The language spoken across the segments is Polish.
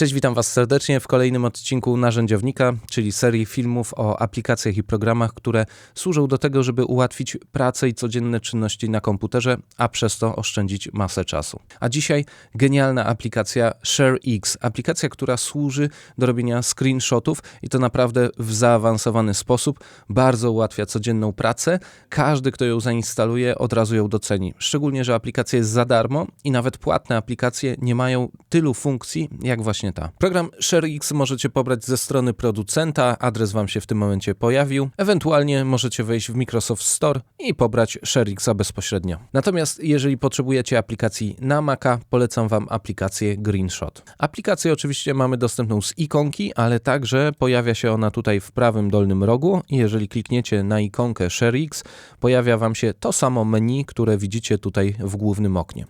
Cześć, witam Was serdecznie w kolejnym odcinku Narzędziownika, czyli serii filmów o aplikacjach i programach, które służą do tego, żeby ułatwić pracę i codzienne czynności na komputerze, a przez to oszczędzić masę czasu. A dzisiaj genialna aplikacja ShareX, aplikacja, która służy do robienia screenshotów i to naprawdę w zaawansowany sposób, bardzo ułatwia codzienną pracę. Każdy, kto ją zainstaluje, od razu ją doceni. Szczególnie, że aplikacja jest za darmo i nawet płatne aplikacje nie mają tylu funkcji, jak właśnie ta. Program ShareX możecie pobrać ze strony producenta, adres Wam się w tym momencie pojawił. Ewentualnie możecie wejść w Microsoft Store i pobrać ShareXa bezpośrednio. Natomiast jeżeli potrzebujecie aplikacji na Maca, polecam Wam aplikację Greenshot. Aplikację oczywiście mamy dostępną z ikonki, ale także pojawia się ona tutaj w prawym dolnym rogu i jeżeli klikniecie na ikonkę ShareX, pojawia Wam się to samo menu, które widzicie tutaj w głównym oknie.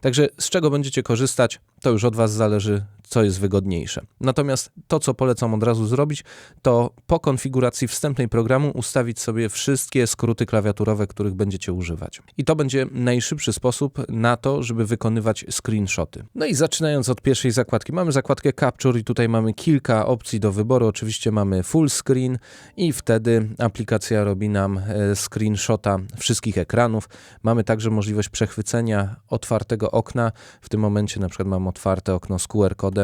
Także z czego będziecie korzystać, to już od Was zależy, co jest wygodniejsze. Natomiast to, co polecam od razu zrobić, to po konfiguracji wstępnej programu ustawić sobie wszystkie skróty klawiaturowe, których będziecie używać. I to będzie najszybszy sposób na to, żeby wykonywać screenshoty. No i zaczynając od pierwszej zakładki, mamy zakładkę Capture i tutaj mamy kilka opcji do wyboru. Oczywiście mamy full screen i wtedy aplikacja robi nam screenshota wszystkich ekranów. Mamy także możliwość przechwycenia otwartego okna. W tym momencie na przykład mam otwarte okno z QR-kodem.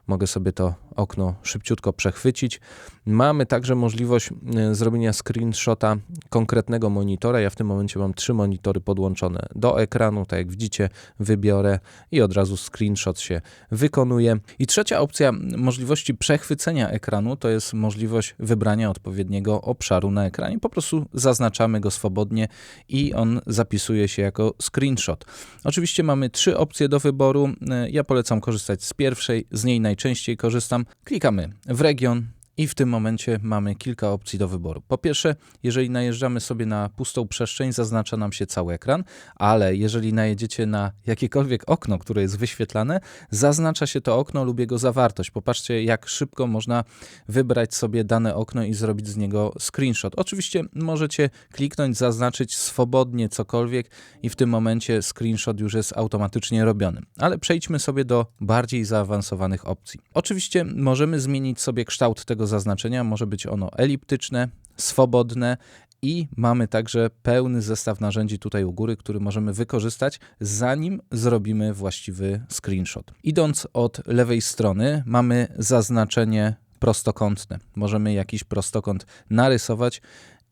Mogę sobie to okno szybciutko przechwycić. Mamy także możliwość zrobienia screenshota konkretnego monitora. Ja w tym momencie mam 3 monitory podłączone do ekranu. Tak jak widzicie, wybiorę i od razu screenshot się wykonuje. I trzecia opcja możliwości przechwycenia ekranu to jest możliwość wybrania odpowiedniego obszaru na ekranie. Po prostu zaznaczamy go swobodnie i on zapisuje się jako screenshot. Oczywiście mamy 3 opcje do wyboru. Ja polecam korzystać z pierwszej, z niej najczęściej korzystam. Klikamy w region i w tym momencie mamy kilka opcji do wyboru. Po pierwsze, jeżeli najeżdżamy sobie na pustą przestrzeń, zaznacza nam się cały ekran, ale jeżeli najedziecie na jakiekolwiek okno, które jest wyświetlane, zaznacza się to okno lub jego zawartość. Popatrzcie, jak szybko można wybrać sobie dane okno i zrobić z niego screenshot. Oczywiście możecie kliknąć, zaznaczyć swobodnie cokolwiek i w tym momencie screenshot już jest automatycznie robiony. Ale przejdźmy sobie do bardziej zaawansowanych opcji. Oczywiście możemy zmienić sobie kształt tego zaznaczenia, może być ono eliptyczne, swobodne i mamy także pełny zestaw narzędzi tutaj u góry, który możemy wykorzystać, zanim zrobimy właściwy screenshot. Idąc od lewej strony mamy zaznaczenie prostokątne. Możemy jakiś prostokąt narysować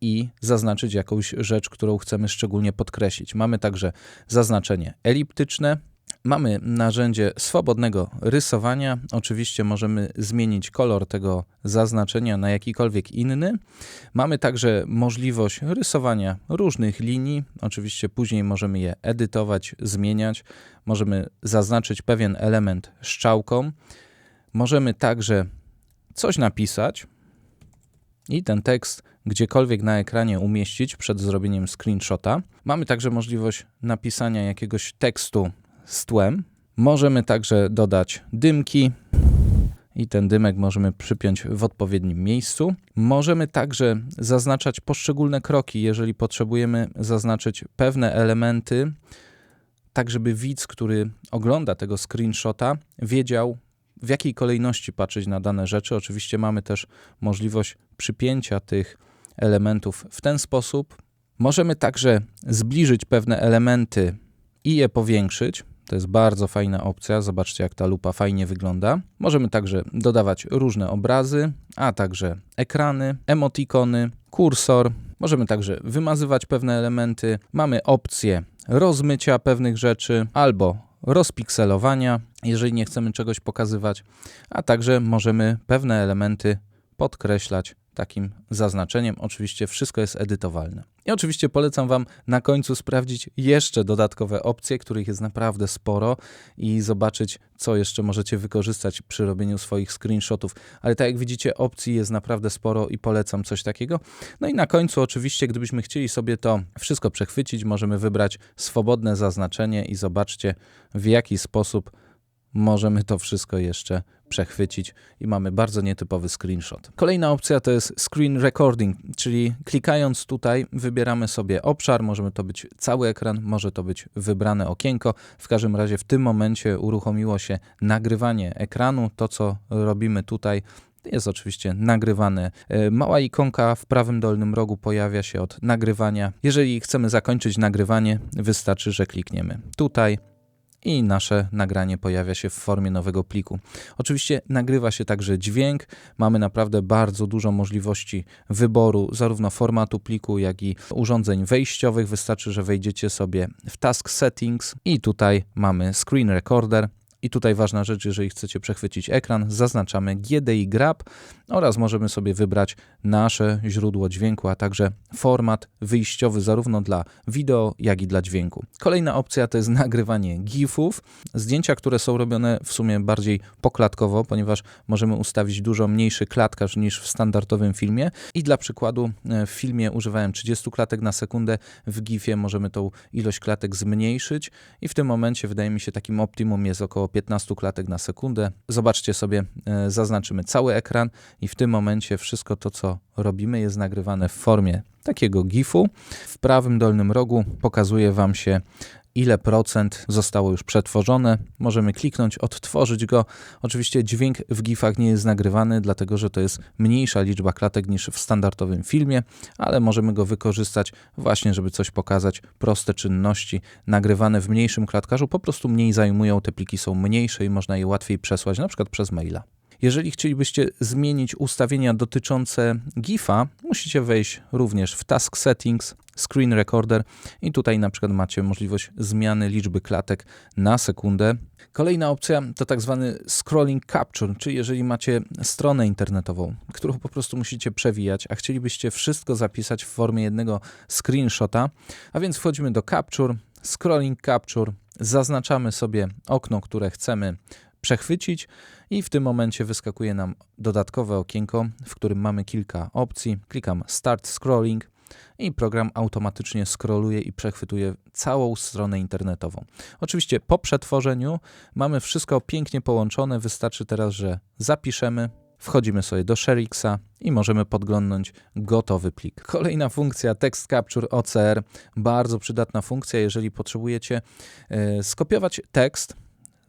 i zaznaczyć jakąś rzecz, którą chcemy szczególnie podkreślić. Mamy także zaznaczenie eliptyczne. Mamy narzędzie swobodnego rysowania. Oczywiście możemy zmienić kolor tego zaznaczenia na jakikolwiek inny. Mamy także możliwość rysowania różnych linii. Oczywiście później możemy je edytować, zmieniać. Możemy zaznaczyć pewien element strzałką. Możemy także coś napisać i ten tekst gdziekolwiek na ekranie umieścić przed zrobieniem screenshota. Mamy także możliwość napisania jakiegoś tekstu z tłem. Możemy także dodać dymki i ten dymek możemy przypiąć w odpowiednim miejscu. Możemy także zaznaczać poszczególne kroki, jeżeli potrzebujemy zaznaczyć pewne elementy, tak żeby widz, który ogląda tego screenshota, wiedział, w jakiej kolejności patrzeć na dane rzeczy. Oczywiście mamy też możliwość przypięcia tych elementów w ten sposób. Możemy także zbliżyć pewne elementy i je powiększyć. To jest bardzo fajna opcja. Zobaczcie, jak ta lupa fajnie wygląda. Możemy także dodawać różne obrazy, a także ekrany, emotikony, kursor. Możemy także wymazywać pewne elementy. Mamy opcję rozmycia pewnych rzeczy albo rozpikselowania, jeżeli nie chcemy czegoś pokazywać, a także możemy pewne elementy podkreślać takim zaznaczeniem. Oczywiście wszystko jest edytowalne. I oczywiście polecam Wam na końcu sprawdzić jeszcze dodatkowe opcje, których jest naprawdę sporo i zobaczyć, co jeszcze możecie wykorzystać przy robieniu swoich screenshotów. Ale tak jak widzicie, opcji jest naprawdę sporo i polecam coś takiego. No i na końcu oczywiście, gdybyśmy chcieli sobie to wszystko przechwycić, możemy wybrać swobodne zaznaczenie i zobaczcie, w jaki sposób możemy to wszystko jeszcze przechwycić i mamy bardzo nietypowy screenshot. Kolejna opcja to jest screen recording, czyli klikając tutaj wybieramy sobie obszar, może to być cały ekran, może to być wybrane okienko. W każdym razie w tym momencie uruchomiło się nagrywanie ekranu. To, co robimy tutaj, jest oczywiście nagrywane. Mała ikonka w prawym dolnym rogu pojawia się od nagrywania. Jeżeli chcemy zakończyć nagrywanie, wystarczy, że klikniemy tutaj i nasze nagranie pojawia się w formie nowego pliku. Oczywiście nagrywa się także dźwięk. Mamy naprawdę bardzo dużo możliwości wyboru zarówno formatu pliku, jak i urządzeń wejściowych. Wystarczy, że wejdziecie sobie w Task Settings i tutaj mamy Screen Recorder. I tutaj ważna rzecz, jeżeli chcecie przechwycić ekran, zaznaczamy GDI Grab oraz możemy sobie wybrać nasze źródło dźwięku, a także format wyjściowy zarówno dla wideo, jak i dla dźwięku. Kolejna opcja to jest nagrywanie GIF-ów, zdjęcia, które są robione w sumie bardziej poklatkowo, ponieważ możemy ustawić dużo mniejszy klatkarz niż w standardowym filmie i dla przykładu w filmie używałem 30 klatek na sekundę, w GIF-ie możemy tą ilość klatek zmniejszyć i w tym momencie wydaje mi się takim optimum jest około 15 klatek na sekundę. Zobaczcie sobie, zaznaczymy cały ekran i w tym momencie wszystko to, co robimy, jest nagrywane w formie takiego GIF-u. W prawym dolnym rogu pokazuje Wam się, ile procent zostało już przetworzone. Możemy kliknąć, odtworzyć go. Oczywiście dźwięk w GIF-ach nie jest nagrywany, dlatego że to jest mniejsza liczba klatek niż w standardowym filmie, ale możemy go wykorzystać właśnie, żeby coś pokazać. Proste czynności nagrywane w mniejszym klatkarzu po prostu mniej zajmują, te pliki są mniejsze i można je łatwiej przesłać, na przykład przez maila. Jeżeli chcielibyście zmienić ustawienia dotyczące GIF-a, musicie wejść również w Task Settings, Screen Recorder i tutaj na przykład macie możliwość zmiany liczby klatek na sekundę. Kolejna opcja to tak zwany Scrolling Capture, czyli jeżeli macie stronę internetową, którą po prostu musicie przewijać, a chcielibyście wszystko zapisać w formie jednego screenshota, a więc wchodzimy do Capture, Scrolling Capture, zaznaczamy sobie okno, które chcemy przechwycić i w tym momencie wyskakuje nam dodatkowe okienko, w którym mamy kilka opcji. Klikam Start Scrolling i program automatycznie scrolluje i przechwytuje całą stronę internetową. Oczywiście po przetworzeniu mamy wszystko pięknie połączone, wystarczy teraz, że zapiszemy, wchodzimy sobie do ShareX'a i możemy podglądnąć gotowy plik. Kolejna funkcja Text Capture OCR, bardzo przydatna funkcja, jeżeli potrzebujecie skopiować tekst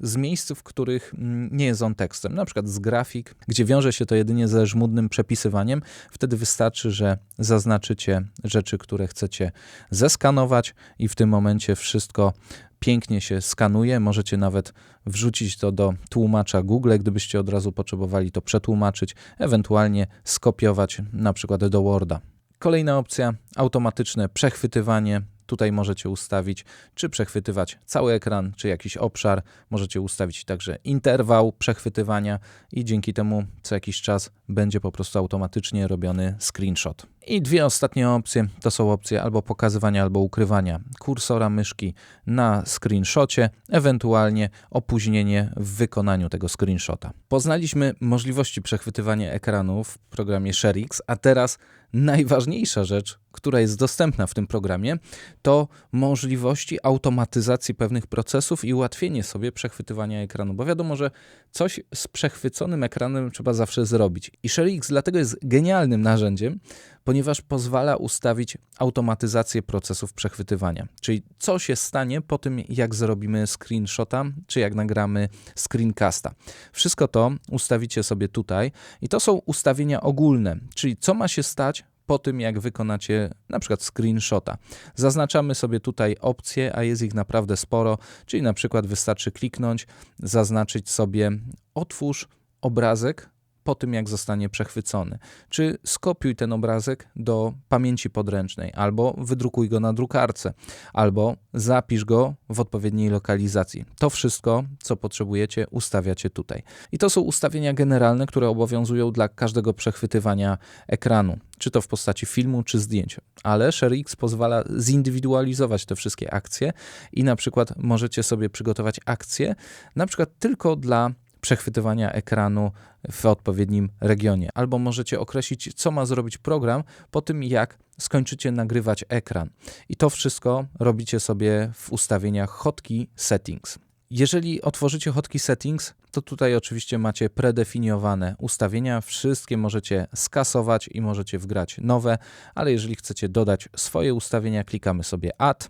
z miejsc, w których nie jest on tekstem, na przykład z grafik, gdzie wiąże się to jedynie ze żmudnym przepisywaniem. Wtedy wystarczy, że zaznaczycie rzeczy, które chcecie zeskanować i w tym momencie wszystko pięknie się skanuje. Możecie nawet wrzucić to do tłumacza Google, gdybyście od razu potrzebowali to przetłumaczyć, ewentualnie skopiować na przykład do Worda. Kolejna opcja, automatyczne przechwytywanie. Tutaj możecie ustawić, czy przechwytywać cały ekran, czy jakiś obszar. Możecie ustawić także interwał przechwytywania i dzięki temu co jakiś czas będzie po prostu automatycznie robiony screenshot. I dwie ostatnie opcje to są opcje albo pokazywania, albo ukrywania kursora myszki na screenshocie, ewentualnie opóźnienie w wykonaniu tego screenshota. Poznaliśmy możliwości przechwytywania ekranu w programie ShareX, a teraz najważniejsza rzecz, która jest dostępna w tym programie, to możliwości automatyzacji pewnych procesów i ułatwienie sobie przechwytywania ekranu, bo wiadomo, że coś z przechwyconym ekranem trzeba zawsze zrobić. I ShareX dlatego jest genialnym narzędziem, ponieważ pozwala ustawić automatyzację procesów przechwytywania. Czyli co się stanie po tym, jak zrobimy screenshota, czy jak nagramy screencasta. Wszystko to ustawicie sobie tutaj i to są ustawienia ogólne, czyli co ma się stać po tym, jak wykonacie na przykład screenshota. Zaznaczamy sobie tutaj opcje, a jest ich naprawdę sporo, czyli na przykład wystarczy kliknąć, zaznaczyć sobie otwórz obrazek po tym, jak zostanie przechwycony. Czy skopiuj ten obrazek do pamięci podręcznej, albo wydrukuj go na drukarce, albo zapisz go w odpowiedniej lokalizacji. To wszystko, co potrzebujecie, ustawiacie tutaj. I to są ustawienia generalne, które obowiązują dla każdego przechwytywania ekranu, czy to w postaci filmu, czy zdjęć. Ale ShareX pozwala zindywidualizować te wszystkie akcje i na przykład możecie sobie przygotować akcje, na przykład tylko dla przechwytywania ekranu w odpowiednim regionie. Albo możecie określić, co ma zrobić program po tym, jak skończycie nagrywać ekran. I to wszystko robicie sobie w ustawieniach Hotkey Settings. Jeżeli otworzycie Hotkey Settings, to tutaj oczywiście macie predefiniowane ustawienia. Wszystkie możecie skasować i możecie wgrać nowe, ale jeżeli chcecie dodać swoje ustawienia, klikamy sobie Add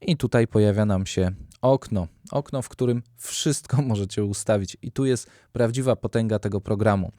i tutaj pojawia nam się okno, w którym wszystko możecie ustawić. I tu jest prawdziwa potęga tego programu.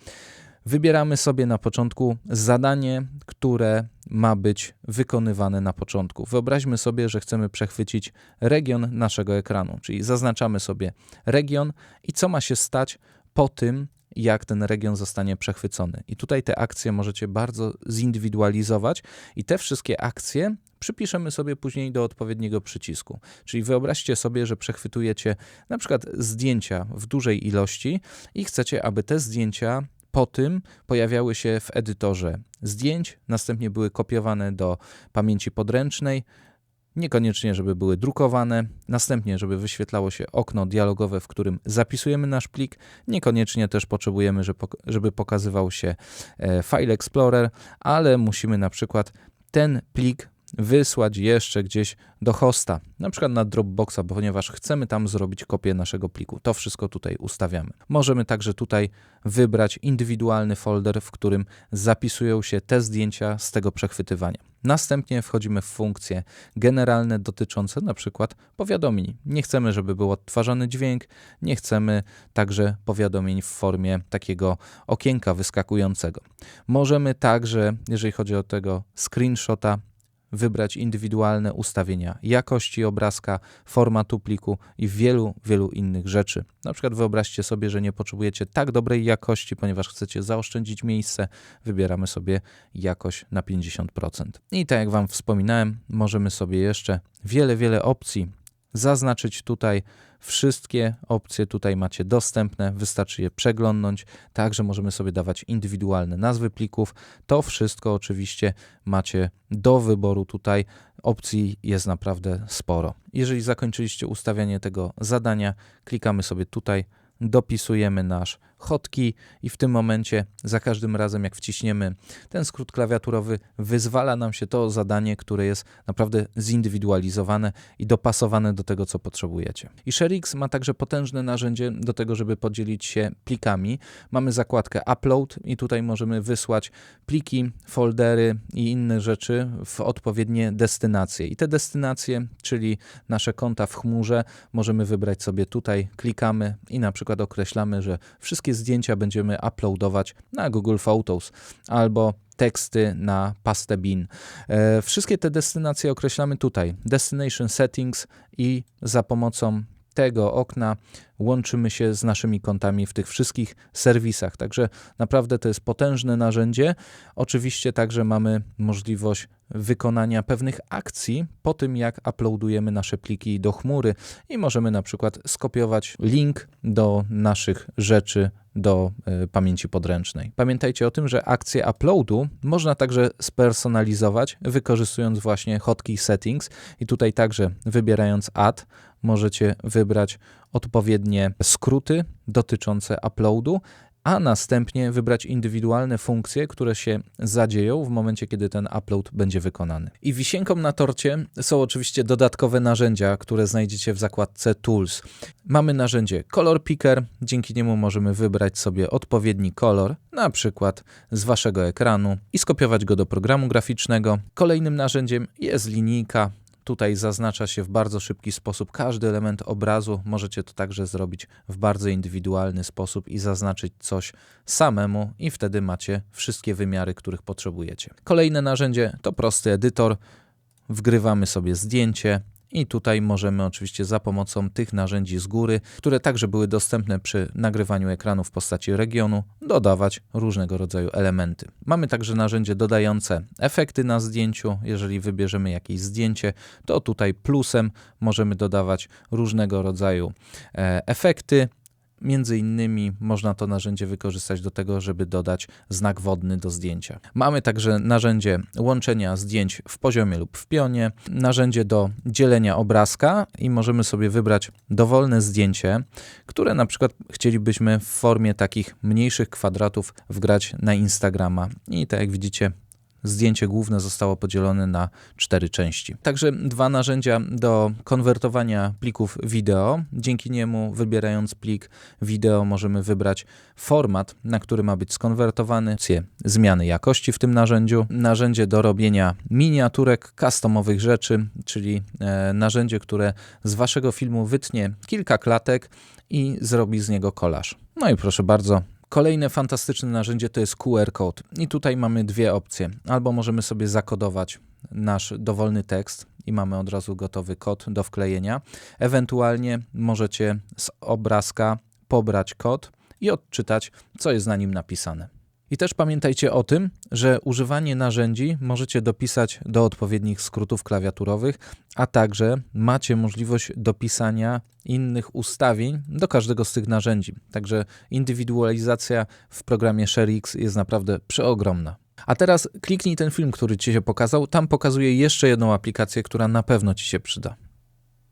Wybieramy sobie na początku zadanie, które ma być wykonywane na początku. Wyobraźmy sobie, że chcemy przechwycić region naszego ekranu, czyli zaznaczamy sobie region i co ma się stać po tym, jak ten region zostanie przechwycony. I tutaj te akcje możecie bardzo zindywidualizować i te wszystkie akcje przypiszemy sobie później do odpowiedniego przycisku. Czyli wyobraźcie sobie, że przechwytujecie na przykład zdjęcia w dużej ilości i chcecie, aby te zdjęcia po tym pojawiały się w edytorze zdjęć, następnie były kopiowane do pamięci podręcznej, niekoniecznie, żeby były drukowane, następnie, żeby wyświetlało się okno dialogowe, w którym zapisujemy nasz plik, niekoniecznie też potrzebujemy, żeby pokazywał się File Explorer, ale musimy na przykład ten plik wysłać jeszcze gdzieś do hosta, na przykład na Dropboxa, ponieważ chcemy tam zrobić kopię naszego pliku. To wszystko tutaj ustawiamy. Możemy także tutaj wybrać indywidualny folder, w którym zapisują się te zdjęcia z tego przechwytywania. Następnie wchodzimy w funkcje generalne dotyczące na przykład powiadomień. Nie chcemy, żeby był odtwarzany dźwięk, nie chcemy także powiadomień w formie takiego okienka wyskakującego. Możemy także, jeżeli chodzi o tego screenshota, wybrać indywidualne ustawienia jakości obrazka, formatu pliku i wielu innych rzeczy. Na przykład wyobraźcie sobie, że nie potrzebujecie tak dobrej jakości, ponieważ chcecie zaoszczędzić miejsce, wybieramy sobie jakość na 50%. I tak jak Wam wspominałem, możemy sobie jeszcze wiele opcji zaznaczyć tutaj. Wszystkie opcje tutaj macie dostępne, wystarczy je przeglądnąć, także możemy sobie dawać indywidualne nazwy plików. To wszystko oczywiście macie do wyboru tutaj, opcji jest naprawdę sporo. Jeżeli zakończyliście ustawianie tego zadania, klikamy sobie tutaj, dopisujemy nasz hotkey i w tym momencie za każdym razem jak wciśniemy ten skrót klawiaturowy, wyzwala nam się to zadanie, które jest naprawdę zindywidualizowane i dopasowane do tego, co potrzebujecie. I ShareX ma także potężne narzędzie do tego, żeby podzielić się plikami. Mamy zakładkę Upload i tutaj możemy wysłać pliki, foldery i inne rzeczy w odpowiednie destynacje. I te destynacje, czyli nasze konta w chmurze, możemy wybrać sobie tutaj, klikamy i na przykład określamy, że wszystkie zdjęcia będziemy uploadować na Google Photos albo teksty na pastę bin. Wszystkie te destynacje określamy tutaj, Destination Settings i za pomocą tego okna łączymy się z naszymi kontami w tych wszystkich serwisach. Także naprawdę to jest potężne narzędzie. Oczywiście także mamy możliwość wykonania pewnych akcji po tym, jak uploadujemy nasze pliki do chmury i możemy na przykład skopiować link do naszych rzeczy do pamięci podręcznej. Pamiętajcie o tym, że akcję uploadu można także spersonalizować, wykorzystując właśnie Hotkey Settings i tutaj także wybierając Add możecie wybrać odpowiednie skróty dotyczące uploadu, a następnie wybrać indywidualne funkcje, które się zadzieją w momencie, kiedy ten upload będzie wykonany. I wisienką na torcie są oczywiście dodatkowe narzędzia, które znajdziecie w zakładce Tools. Mamy narzędzie Color Picker, dzięki niemu możemy wybrać sobie odpowiedni kolor, na przykład z waszego ekranu i skopiować go do programu graficznego. Kolejnym narzędziem jest linijka. Tutaj zaznacza się w bardzo szybki sposób każdy element obrazu. Możecie to także zrobić w bardzo indywidualny sposób i zaznaczyć coś samemu i wtedy macie wszystkie wymiary, których potrzebujecie. Kolejne narzędzie to prosty edytor. Wgrywamy sobie zdjęcie i tutaj możemy oczywiście za pomocą tych narzędzi z góry, które także były dostępne przy nagrywaniu ekranu w postaci regionu, dodawać różnego rodzaju elementy. Mamy także narzędzie dodające efekty na zdjęciu. Jeżeli wybierzemy jakieś zdjęcie, to tutaj plusem możemy dodawać różnego rodzaju efekty. Między innymi można to narzędzie wykorzystać do tego, żeby dodać znak wodny do zdjęcia. Mamy także narzędzie łączenia zdjęć w poziomie lub w pionie, narzędzie do dzielenia obrazka i możemy sobie wybrać dowolne zdjęcie, które na przykład chcielibyśmy w formie takich mniejszych kwadratów wgrać na Instagrama. I tak jak widzicie, zdjęcie główne zostało podzielone na 4 części. Także 2 narzędzia do konwertowania plików wideo. Dzięki niemu, wybierając plik wideo, możemy wybrać format, na który ma być skonwertowany, zmiany jakości w tym narzędziu, narzędzie do robienia miniaturek, customowych rzeczy, czyli narzędzie, które z waszego filmu wytnie kilka klatek i zrobi z niego kolaż. No i proszę bardzo, kolejne fantastyczne narzędzie to jest QR Code. I tutaj mamy 2 opcje. Albo możemy sobie zakodować nasz dowolny tekst i mamy od razu gotowy kod do wklejenia. Ewentualnie możecie z obrazka pobrać kod i odczytać, co jest na nim napisane. I też pamiętajcie o tym, że używanie narzędzi możecie dopisać do odpowiednich skrótów klawiaturowych, a także macie możliwość dopisania innych ustawień do każdego z tych narzędzi. Także indywidualizacja w programie ShareX jest naprawdę przeogromna. A teraz kliknij ten film, który Ci się pokazał. Tam pokazuję jeszcze jedną aplikację, która na pewno Ci się przyda.